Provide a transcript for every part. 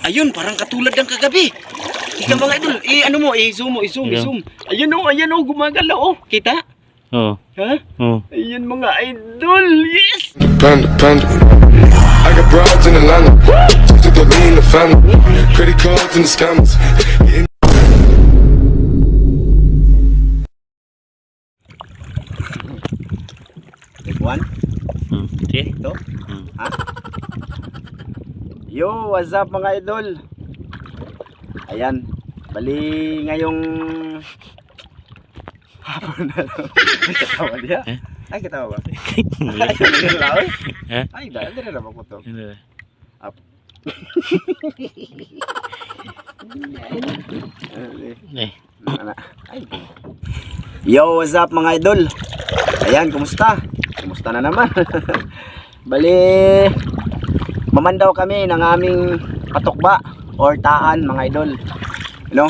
Ayun, parang katulad ng kagabi. Ika mga idol, ano mo, zoom mo, i-zoom. Ayan o, gumagalaw o. Kita? Oo. Ha? Oo. Ayan mga idol, yes! Panda. I got broads in Atlanta. Just to me in the family. Credit cards and the scammers. Take one. Okay. Ito. Ha? Yo, what's up mga idol? Ayan. Bali ngayong hapon na lang. Ay, katawa niya. Ay, katawa ba? Ay, katawa. Ay, dahil na naman ko to. Up. Yo, what's up mga idol? Ayan, kumusta? Kumusta na naman? Bali, mamandaw kami ng aming patukba or taan mga idol. You know?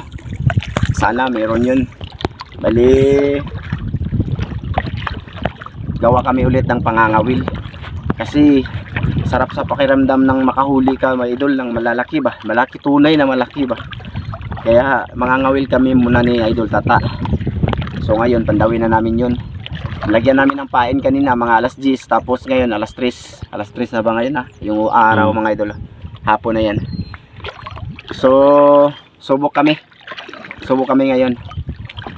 Sana meron yun. Bali, gawa kami ulit ng pangangawil. Kasi sarap sa pakiramdam ng makahuli ka mga idol ng malalaki ba? Malaki, tunay na malaki ba? Kaya mangangawil kami muna ni Idol Tata. So ngayon, pandawin na namin yun. Lagyan namin ng pain kanina mga alas 10. Tapos ngayon alas 3. Alas 3 na ba ngayon yung araw mga idol. Hapon na yan. So subok kami. Subok kami ngayon.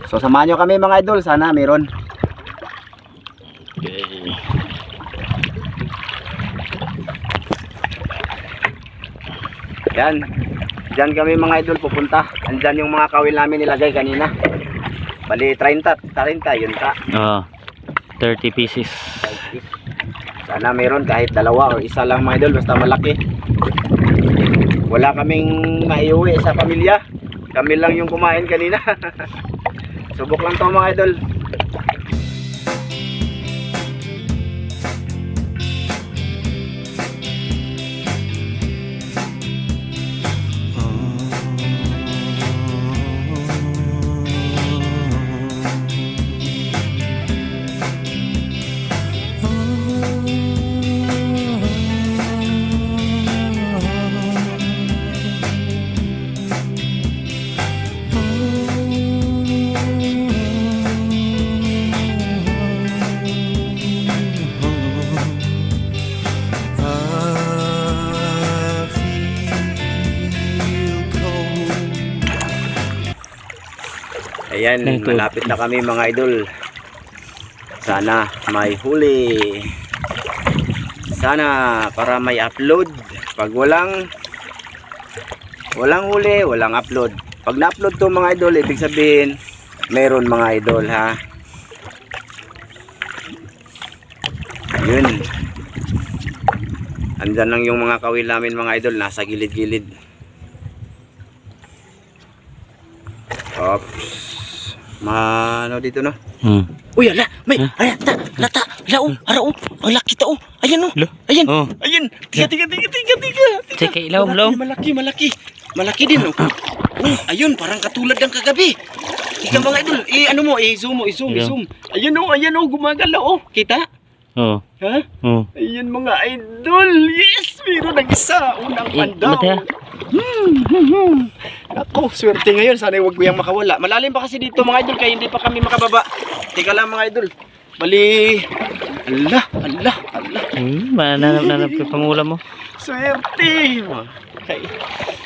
So samahan nyo kami mga idol. Sana meron. Okay. Yan. Diyan kami mga idol pupunta. Andyan yung mga kawil namin nilagay kanina. Bali 30 yun ka. Oo. 30 pieces. Sana meron kahit dalawa o isa lang mga idol, basta malaki. Wala kaming maiuwi sa pamilya. Kami lang yung kumain kanina. Subok lang to mga idol. Ayan, malapit na kami mga idol. Sana may huli. Sana para may upload. Pag walang huli, walang upload. Pag na-upload to mga idol, ibig sabihin meron mga idol ha. Yun. Andyan lang yung mga kawil namin mga idol, nasa gilid-gilid. Oops. Ano dito no? Uy, ala, may, lata, lao, arao, ang laki tao. Ayan no, ayan, ayan. Tiga. Teka, ilaw. Malaki din no. Ayun, parang katulad ng kagabi. Ika mga idol, ano mo, zoom. Ayan no, gumagalaw oh. Kita? Oo. Ha? Oo. Ayan mga idol, yes, meron ng isa, unang pandaw. Ako, swerte ngayon. Sana huwag ko yung makawala. Malalim pa kasi dito mga idol, kaya hindi pa kami makababa. Teka lang mga idol. Bali. Allah. Nanap ka pangulam mo. Swerte. Okay.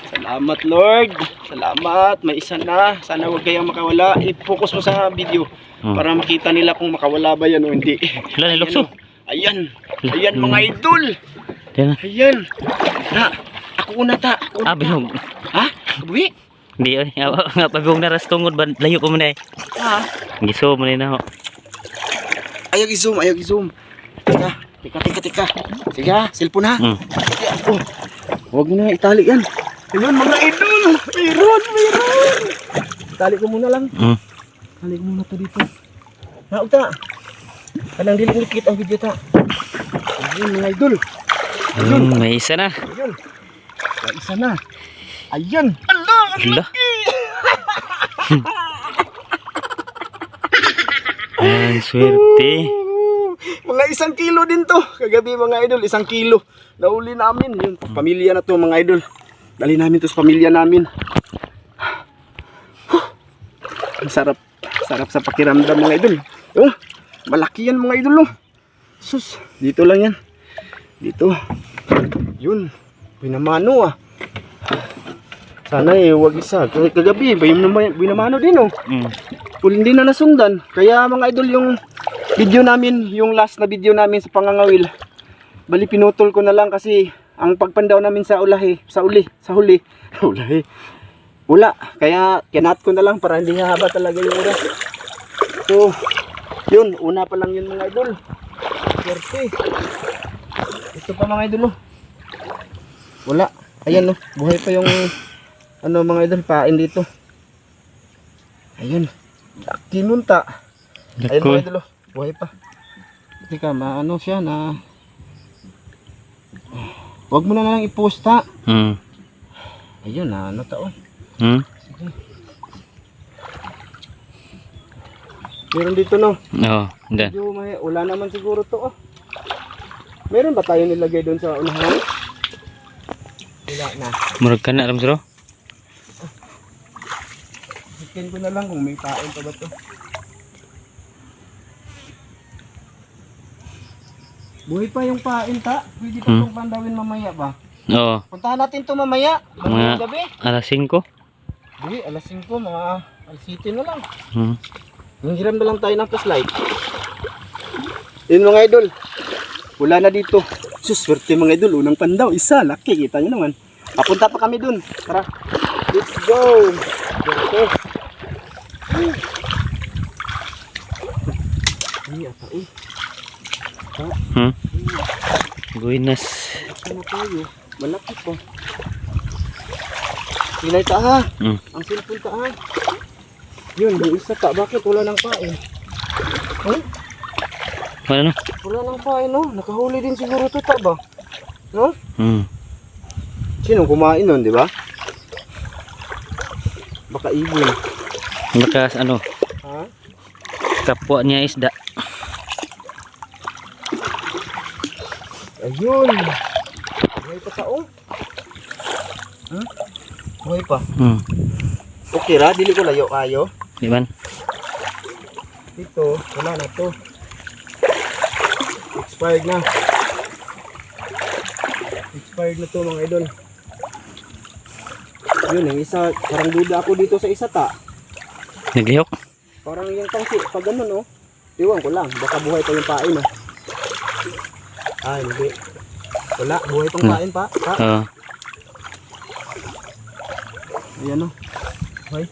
Salamat Lord. Salamat. May isa na. Sana huwag kayong makawala. I-focus mo sa video para makita nila kung makawala ba yan o hindi. Wala, nilukso. Ayan mga idol. Ayan. Ako una ta. Bihog. Ha? Buwi? Hindi, nga pabihog na ras tungod ba? Layo ko muna eh. Ha? Giso mo na ako. Ayaw i-zoom. Teka. Sige ha, cellphone ha. Huwag mo na itali yan. Ayun mga idol. Meron. Itali ko muna lang. Itali ko muna to dito. Uta. Kanang dilikit ang video ta. Ayun mga idol. May isa na. Ayun. May isa na. Ayan. Allah. Ang swerte. Mga 1 kilo din to. Kagabi mga idol, 1 kilo. Nahuli namin. Yung pamilya na to mga idol. Dali namin to sa pamilya namin. Ang sarap. Sarap sa pakiramdam mga idol. Oh, malaki yan mga idol. Oh. Sus, dito lang yan. Dito. Yun. Binamano ah. Sana wag isa. Kagabi, binamano din oh. Kung hindi na nasundan. Kaya mga idol yung video namin, yung last na video namin sa pangangawil. Bali pinutol ko na lang kasi ang pagpandaw namin sa ulahi, sa huli, ulahi. Wala, kaya kinat ko na lang para hindi haba talaga yung oras. So, yun, una pa lang yun mga idol. Swerte. Ito pa mga idol oh. Wala, ayan oh, buhay pa yung ano mga idol, pain dito. Ayun, kinunta. Ayun mga idol oh, buhay pa. Teka, maano siya na... Wag mo na lang i-post ha. Ayun na, ano tao. Sige. Meron dito no. Oo, hindi. Wala naman siguro to oh. Meron ba tayo nilagay doon sa unahan? Wala na. Murag ka na, Ramsro? Chicken ko na lang kung may pain pa ba to. Buhay pa yung pain ta. Pwede pa itong pandawin mamaya ba? Oo. Puntahan natin to mamaya. Mga Gabi. alas 5. Hindi, alas 5, mga alas 7 na lang. Hmm. Nanghiram na lang tayo ng flashlight. Yun mga idol. Wala na dito. Sus, swerte mga idol. Unang pandaw. Isa, laki. Kita nyo naman. Papunta pa kami dun. Tara. Let's go. Swerte. Ay, ata eh. Goodness. Ano tayo? Malaki po. Hinay ta ha. Ang cellphone ta ha. Yun, yung isa ta. Bakit wala nang pain? Huh? Wala no? Wala nang pain no. Nakahuli din siguro to ta ba? No? Sino kumain nun, di ba? Baka ibon. Baka ano? Ha? Kapwa niya isda. Ayun. Buhay pa tao. Buhay pa. Okay ra, dili ko layo kayo. Di man? Dito, wala na to. Expired na. Expired na to mga idol. Yun, yung isa, parang duda ako dito sa isa ta. Naglihok? Parang yung pangsi, pag ganun oh. Iwan ko lang, baka buhay pa yung pain oh. Ay, hindi. Wala, buhay pang pain pa. Oo. Ayan o. Hoy.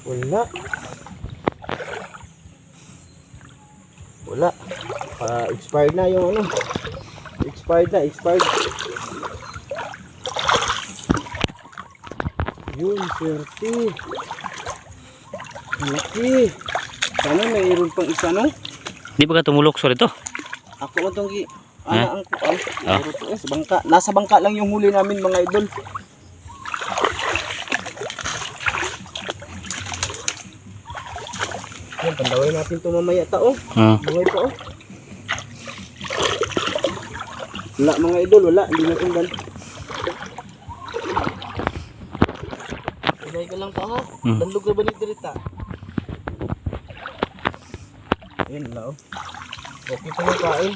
Wala. Wala. Expired na yung ano. Expired na, expired. Yun, swerte. Malaki. Sana mayroon pang isa no? Di ba ka tumulok sa ito? Ako mo itong Ha? ang kuan. Sa bangka. Nasa bangka lang yung huli namin mga idol. Yan, pandawin natin ito mamaya tao. Buhay pa oh. Wala mga idol, wala. Hindi na sundan. Sabay ka lang pa ha. Landog na ba ni Dirita? Ayan wala oh. Okay pa yung kain.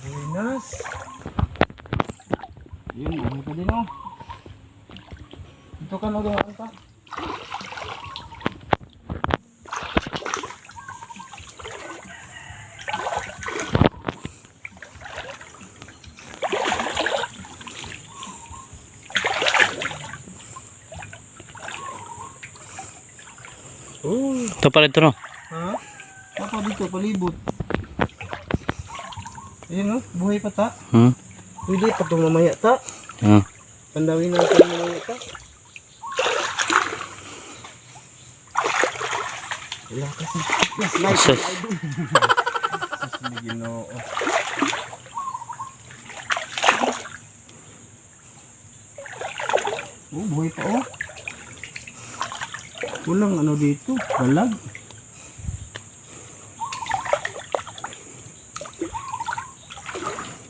Buenas. Yun, ano ka din oh. Ito ka na dumaan pa. Ito pala ito no? Ha? Apa dito, palibot. Ayun oh, buhay pa ta. Pwede pa itong mamaya ta. Pandawin natin mamaya ta. Wala kasi. Sus. Sus, Ginoo. Oh, buhay pa oh. Walang ano dito, dalag.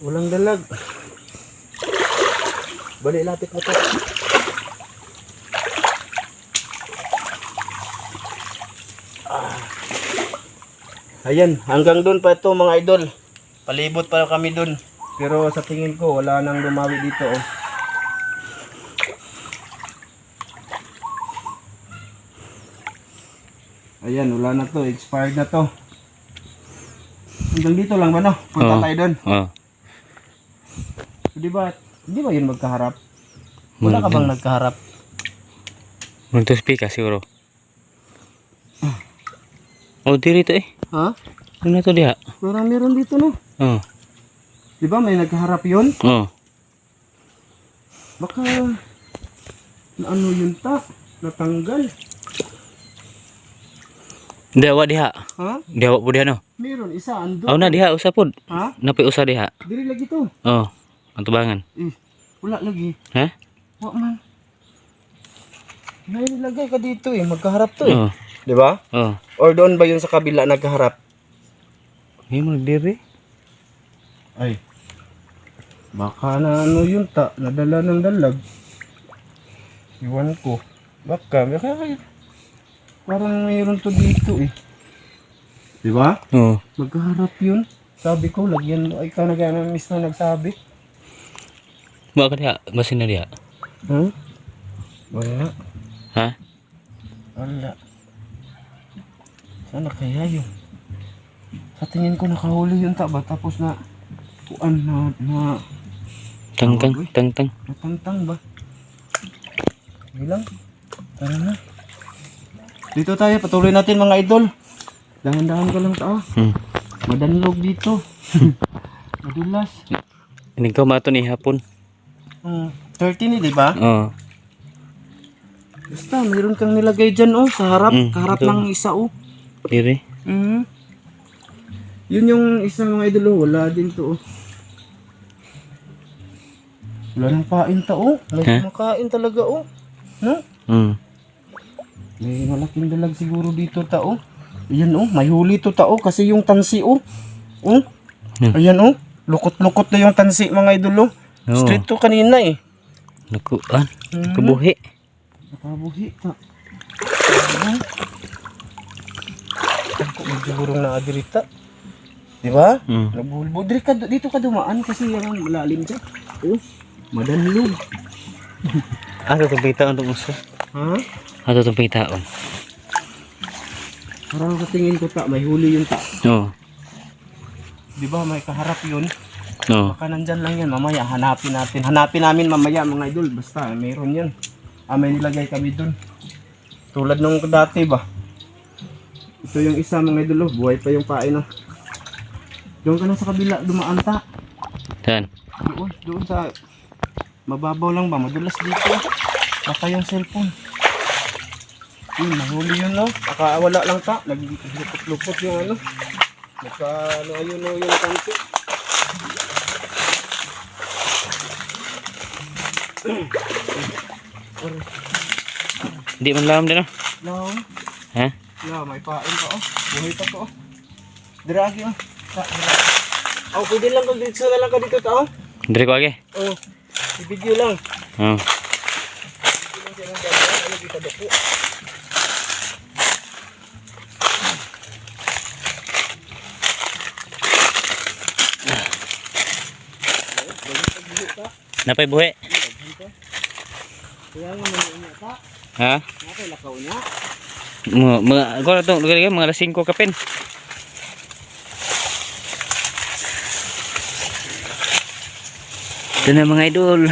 Walang dalag. Bali, lapit mo to. Ayan, hanggang doon pa ito mga idol. Palibot pa kami doon. Pero sa tingin ko, wala nang lumawi dito oh. Ayan, wala na to. Expired na to. Hanggang dito lang ba no? Punta tayo doon. Oh. Di ba yun magkaharap? Wala ka bang nagkaharap? Magtuspika siguro. Oh, diri to eh. Ha? Ano na to diha? Parang meron dito no? Oh. Di ba may nagkaharap yun? Oh. Baka na ano yun ta? Natanggal. Dawa diha. Ha? Dawa po diha no. Meron isa ando. Aw na diha usa pod. Ha? Napay usa diha. Dili lagi to. Oh. Ang tubangan. Wala lagi. Ha? Wa man. May nilagay ka dito eh. Magkaharap to eh. Oh. Di ba? Oh. Or doon ba yun sa kabila nagkaharap? May mo diri. Ay. Baka na ano yun ta. Nadala ng dalag. Iwan ko. Baka parang mayroon to dito eh. Di ba? Oh. Magkaharap yun. Sabi ko, lagyan mo. Ikaw na gano'n mismo nagsabi. Wa ka diha, masin na diha. Wala. Ha? Wala. Sana kaya yun? Sa tingin ko nakahuli yun ta ba? Tapos na kuan na Tangtang. natantang ba? Bilang. Tara na. Dito tayo, patuloy natin mga idol. Dahan-dahan ka lang ta. Madanlog dito. Madulas. Inig ko mato ni hapon. 30 ni, di ba? Oh. Basta, mayroon kang nilagay dyan, oh, sa harap. Kaharap ito. ng isa, oh. Diri. Yun yung isa mga idol, oh. Wala din to, oh. Wala nang pain ta, oh. May kumakain talaga, oh. No? May malaking dalag siguro dito ta, oh. Ayan, oh. May huli to ta, oh. Kasi yung tansi, oh. Oh. Ayan, oh. Lukot-lukot na yung tansi, mga idol, oh. Straight to kanina, eh. Nakuan. Kabuhi. Nakabuhi ta. Ako magsigurong naadirita. Di ba? Nabulbo. Dito ka dumaan kasi yung malalim dyan. Oh, madanlog. Ato itong pitaon itong uso. Ha? Ato itong pitaon. Parang katingin ko ta, may huli yun ta. Oo. Di ba may kaharap yun? Oo. Baka nandyan lang yan. Mamaya hanapin natin. Hanapin namin mamaya mga idol. Basta mayroon yan. May nilagay kami dun. Tulad nung dati ba? Ito yung isa mga idol. Buhay pa yung pain. Oh. Doon ka na sa kabila. Dumaan ta. Saan? Doon sa mababaw lang ba? Madulas dito. Baka yung cellphone. Nahuli yun no. Baka wala lang ta. Naglupot-lupot yung ano. Baka ano ayun no yung kanto. Hindi man lam din oh. Lam. Ha? Yeah, may pain pa oh. Buhay pa to oh. Diragi oh. Oh, pwede lang kung dito na lang ka dito ta oh. Dari ko agi. Oh. I-video lang. Oo. Ano dito dako? Napay buhi. Kaya nga mga ta. Ha? Napay lakaw niya. Mga ko na to, mga alas 5 kapin. Ito na mga idol.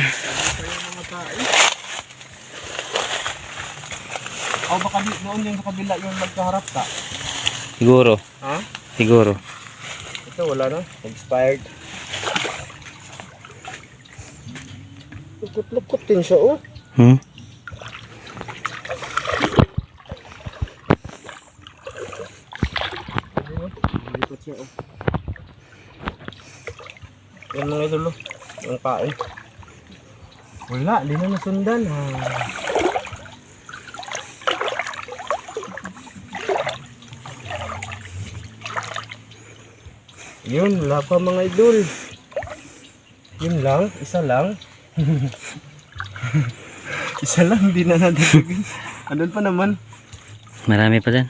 O baka doon yung sa kabila yung magkaharap ka. Siguro. Ha? Siguro. Ito wala na. Expired. Lukot-lukot din siya oh. Lukot siya oh. Yan mga idol oh. Yung pain. Wala, di na nasundan. Yun, wala pa mga idol. Yun lang, isa lang. Isa lang, hindi na nadagdagan. Andun pa naman. Marami pa dyan.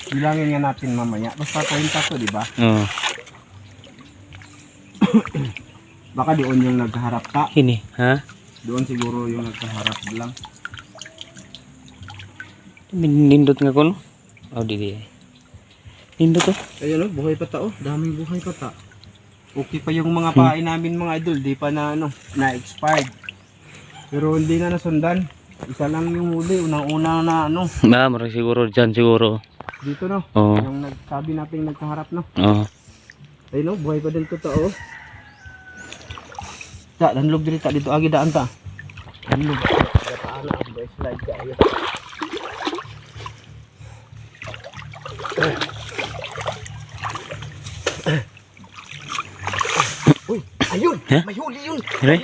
Bilangin nga natin mamaya. Basta 30 to, di ba? Oo. Baka doon yung nagkaharap ka. Ini, ha? Doon siguro yung nagkaharap lang. Nindot nga ko, no? Oh, di. Nindot to. Ayun o, buhay pa ta oh. Daming buhay pa ta. Okay pa yung mga pain namin mga idol. Di pa na na-expired. Pero hindi na nasundan. Isa lang yung huli. Unang-una na Marami siguro dyan siguro. dito no. Oo. Yung nagsabi natin nagkaharap no. Oo. Ayun o, buhay pa din to ta oh. Ta, danlog diri ta. Dito agi daan ta. Danlog. Kaya paano ang slide ka. Ayun. Uy, ayun, Ha? may huli yun. Re?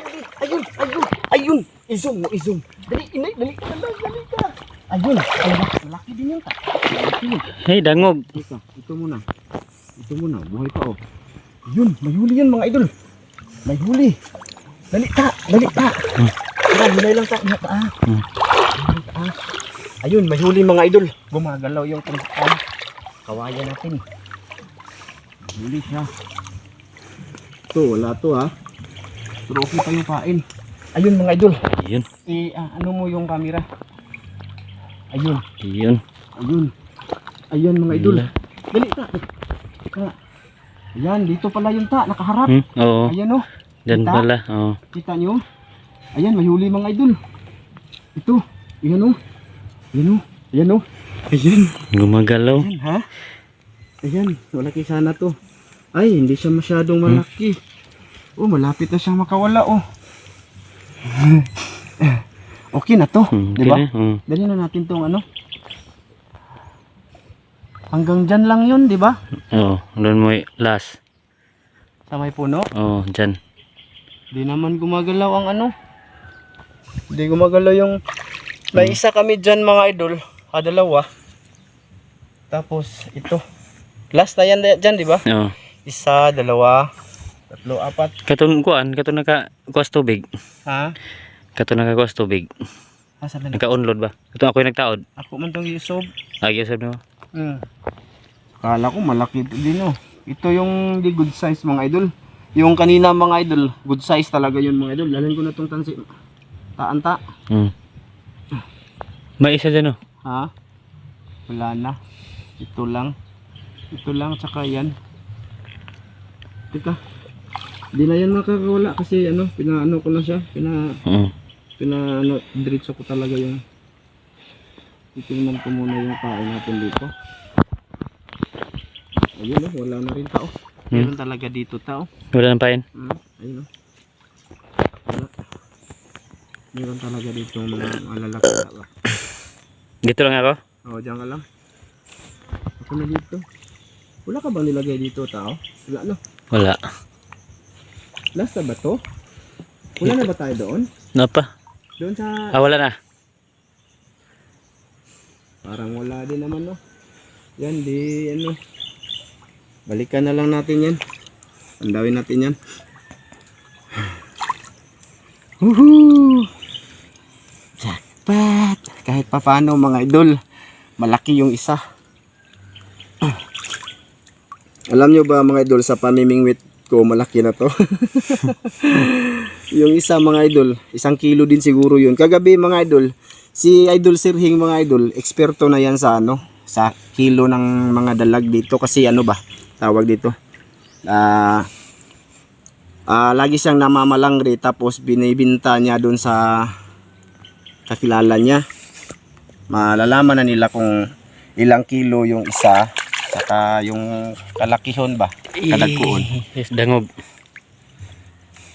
Ayun. I-zoom mo, i-zoom. Dali, inay, dali ka. Ayun, malaki din yun ta. Malaki yun. Hey, dangog. Teka, ito muna, buhay pa oh. Ayun, may huli yun mga idol. May huli. Dali ta. Tara, hinay lang ta. Ayun, may huli mga idol. Gumagalaw yung tangkaan. Kawayan natin. Huli siya. Ito, wala to ha. Pero okay pa yung kain. Ayun mga idol. Ayun. Ano mo yung camera? Ayun. Ayun mga idol. Wala. Dali ta. Ayan, dito pala yung ta. Nakaharap. Oo. Ayan oh. Dyan Kita? pala. Oo. Kita nyo? Ayan, may huli mga idol. Ito. Ayan oh. Ayan. Gumagalaw. Ayan ha. Ayan, malaki sana to. Ay, hindi siya masyadong malaki. Oh, malapit na siyang makawala oh. Okay na to, di ba? Oo. Dali na natin tong hanggang dyan lang yun, di ba? Oo. Doon mo last. Sa may puno. Oo, dyan. Di naman gumagalaw ang Di gumagalaw yung may isa kami dyan mga idol. Dalawa. Tapos ito. Last na yan dyan, di ba? Oo. Isa, dalawa, tatlo, apat. Katon nakakuas tubig. Ha? Katon nakakuas tubig. Saan na? Naka-unload ba? Ito ako yung nagtaod. Ako man tong isob. Lagi sa mo. Kala ko malaki din oh. Ito yung di good size mga idol. Yung kanina mga idol, good size talaga yun mga idol. Lalagyan ko na tong tansi. Taanta. May isa dyan, oh. Ha? Wala na. Ito lang. Tsaka yan. Teka. Di na yan makakawala kasi pinaano ko na siya. Diretso ko talaga yung titingnan ko muna yung kain natin dito. Ayun oh, wala na rin tao. Meron talaga dito tao. Wala nang pain. Ayun oh. Wala. Meron talaga dito mga lalaki. Dito lang ako. Diyan ka lang. Ako na dito. Wala ka bang nilagay dito tao? Wala no? Wala. Last na ba to? Wala na ba tayo doon? Napa? Doon sa... Wala na. Parang wala din naman no. Yan di balikan na lang natin yan. Andawin natin yan. Woohoo! Jackpot! Kahit pa paano mga idol, malaki yung isa. Alam nyo ba mga idol, sa pamimingwit ko malaki na to. Yung isa mga idol, 1 kilo din siguro yun. Kagabi mga idol, si Idol Sirhing mga idol, eksperto na yan sa sa kilo ng mga dalag dito. Kasi tawag dito. Lagi siyang namamalangri tapos binibinta niya doon sa kakilala niya. Malalaman na nila kung ilang kilo yung isa. Saka yung kalakihon ba? Kadagkuon. Yes, dangog.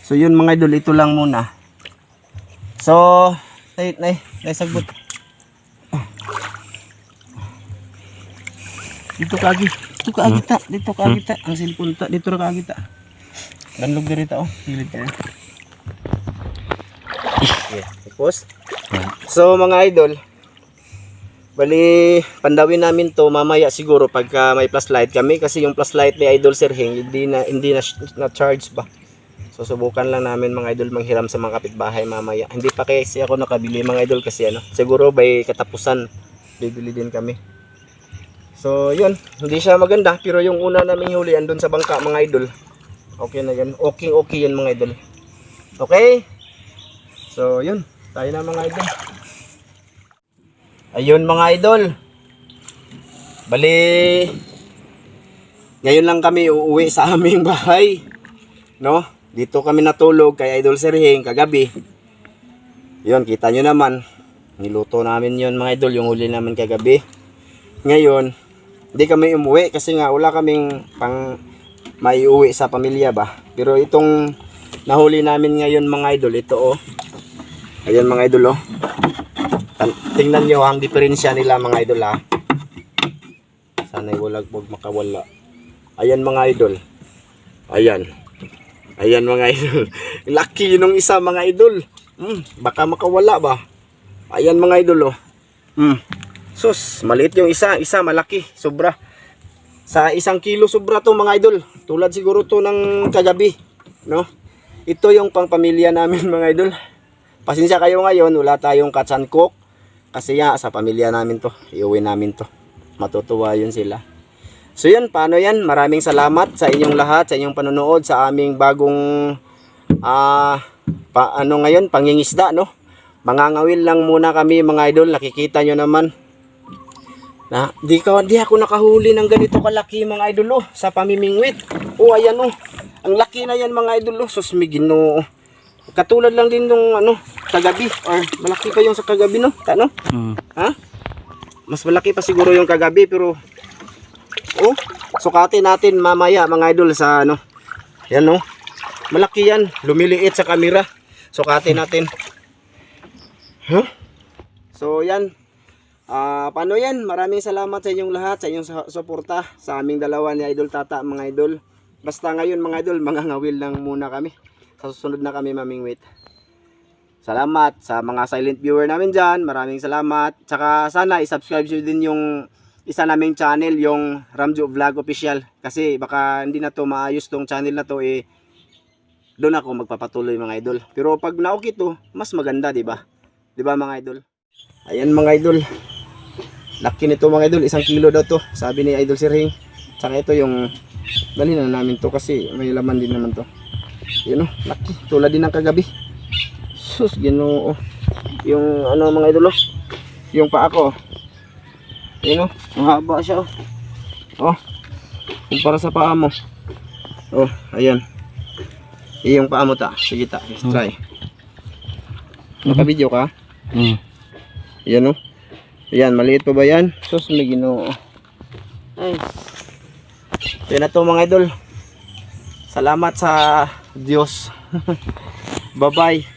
So yun mga idol, ito lang muna. So, sagbot. Dito ka agita. Ang cellphone ta, dito ra ka agita. Danlog diri ta oh, pilit ka. Okay, tapos. So mga idol, bali pandawin namin to mamaya siguro pagka may flashlight kami kasi yung flashlight ni Idol Sir Heng hindi na charge ba. So subukan lang namin mga idol manghiram sa mga kapitbahay mamaya. Hindi pa kasi ako nakabili mga idol kasi siguro by katapusan bibili din kami. So yun, hindi siya maganda pero yung una naming huli andun sa bangka mga idol. Okay na yan. Okay yan mga idol. Okay? So yun, tayo na mga idol. Ayun mga idol. Bali ngayon lang kami uuwi sa aming bahay. No? Dito kami natulog kay Idol Sir Heng kagabi. Yun, kita nyo naman. Niluto namin yun mga idol, yung huli namin kagabi. Ngayon, hindi kami umuwi kasi nga wala kaming pang maiuwi sa pamilya ba. Pero itong nahuli namin ngayon mga idol, ito oh. Ayan mga idol oh. Tingnan nyo ang diferensya nila mga idol ha. Sana'y walang huwag makawala. Ayan mga idol. Ayan. Ayan mga idol. Lucky nung isa mga idol. Baka makawala ba. Ayan mga idol oh. Sus, maliit yung isa malaki, sobra. Sa 1 kilo sobra to mga idol. Tulad siguro to ng kagabi, no? Ito yung pangpamilya namin mga idol. Pasensya kayo ngayon, wala tayong catch and cook. Kasi ya, sa pamilya namin to, iuwi namin to. Matutuwa yun sila. So yun, paano yan? Maraming salamat sa inyong lahat, sa inyong panonood sa aming bagong pangingisda, no? Mangangawil lang muna kami mga idol, nakikita nyo naman. Na, di ako nakahuli ng ganito kalaki mga idol sa pamimingwit. Ayan ang laki na yan mga idol sus may Ginoo. Katulad lang din nung kagabi or malaki pa yung sa kagabi no? Ha? Mas malaki pa siguro yung kagabi pero sukatin natin mamaya mga idol sa yan malaki yan, lumiliit sa camera. Sukatin natin. So yan. Paano yan? Maraming salamat sa inyong lahat, sa inyong suporta sa aming dalawa ni Idol Tata mga idol. Basta ngayon mga idol, mangangawil lang muna kami. Sa susunod na kami mamingwit. Salamat sa mga silent viewer namin dyan. Maraming salamat. Tsaka sana isubscribe nyo din yung isa naming channel, yung Ramjo Vlog Official. Kasi baka hindi na to maayos tong channel na to doon ako magpapatuloy mga idol. Pero pag naukit to, mas maganda, diba? Diba mga idol? Ayan mga idol. Laki nito mga idol, 1 kilo daw to, sabi ni Idol Sir Heng. Tsaka ito yung dali na namin to kasi may laman din naman to. Yun laki, tulad din ng kagabi. Sus, Ginoo. Yung mga idol yung paa ko. Yun mahaba siya kumpara sa paa mo. Ayan. Yung paa mo ta. Sige ta, let's try. Naka-video ka? Ayan Ayan, maliit pa ba yan? Sus, may Ginoo. Ay. Yan na to mga idol. Salamat sa Diyos. Bye-bye.